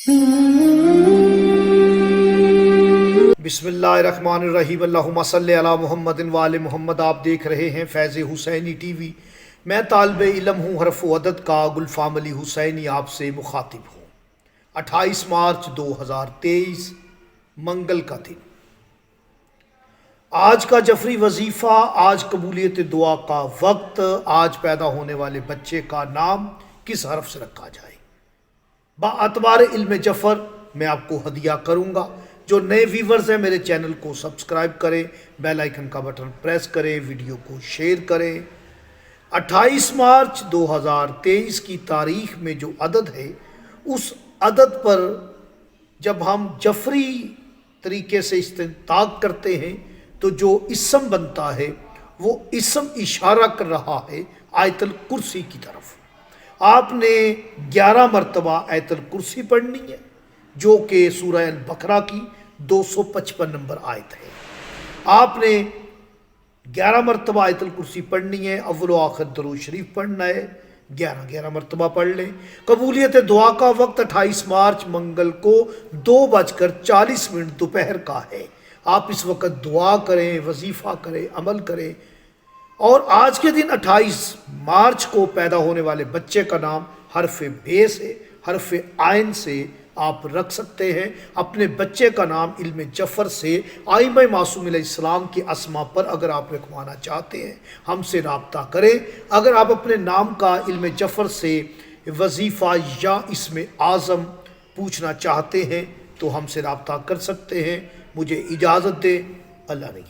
बिस्मिल्लाहिर्रहमानिर्रहीम। अल्लाहुम्मा सल्ली अला मुहम्मद व आले मुहम्मद। आप देख रहे हैं फैज़ हुसैनी टीवी। मैं तालिब इल्म हूँ, हरफ व अदद का गुलफाम अली हुसैनी आपसे मुखातिब हूँ। 28 मार्च 2023 मंगल का दिन। आज का जफरी वजीफ़ा, आज कबूलियत दुआ का वक्त, आज पैदा होने वाले बच्चे का नाम किस हरफ से रखा जाए। बाअतबार इल्म जफ़र मैं आपको हदिया करूँगा। जो नए व्यूवर्स हैं मेरे चैनल को सब्सक्राइब करें, बेल आइकन का बटन प्रेस करें, वीडियो को शेयर करें। 28 मार्च 2023 की तारीख में जो अदद है, उस अदद पर जब हम जफरी तरीके से इस्तेंताक करते हैं तो जो इसम बनता है वो इसम इशारा कर रहा है आयतल कुर्सी की तरफ। आपने 11 मरतबा आयतल कुर्सी पढ़नी है, जो कि सूरह अल बकरा की 255 नंबर आयत है। आपने 11 मरतबा आयतल कुर्सी पढ़नी है। अव्वल व आखिर दरूद शरीफ पढ़ना है। 11 मरतबा पढ़ लें। कबूलियत दुआ का वक्त 28 मार्च मंगल को 2:40 दोपहर का है। आप इस वक्त दुआ करें, वजीफ़ा करें, अमल करें। और आज के दिन 28 मार्च को पैदा होने वाले बच्चे का नाम हरफ बे से, हरफ आइन से आप रख सकते हैं। अपने बच्चे का नाम इल्म जफ़र से आइमा मासूम अलैहिस्सलाम के अस्मा पर अगर आप रखवाना चाहते हैं, हमसे रब्ता करें। अगर आप अपने नाम का इल्म जफ़र से वजीफ़ा या इसमें आज़म पूछना चाहते हैं तो हमसे रब्ता कर सकते हैं। मुझे इजाज़त दे। अल्लाह ने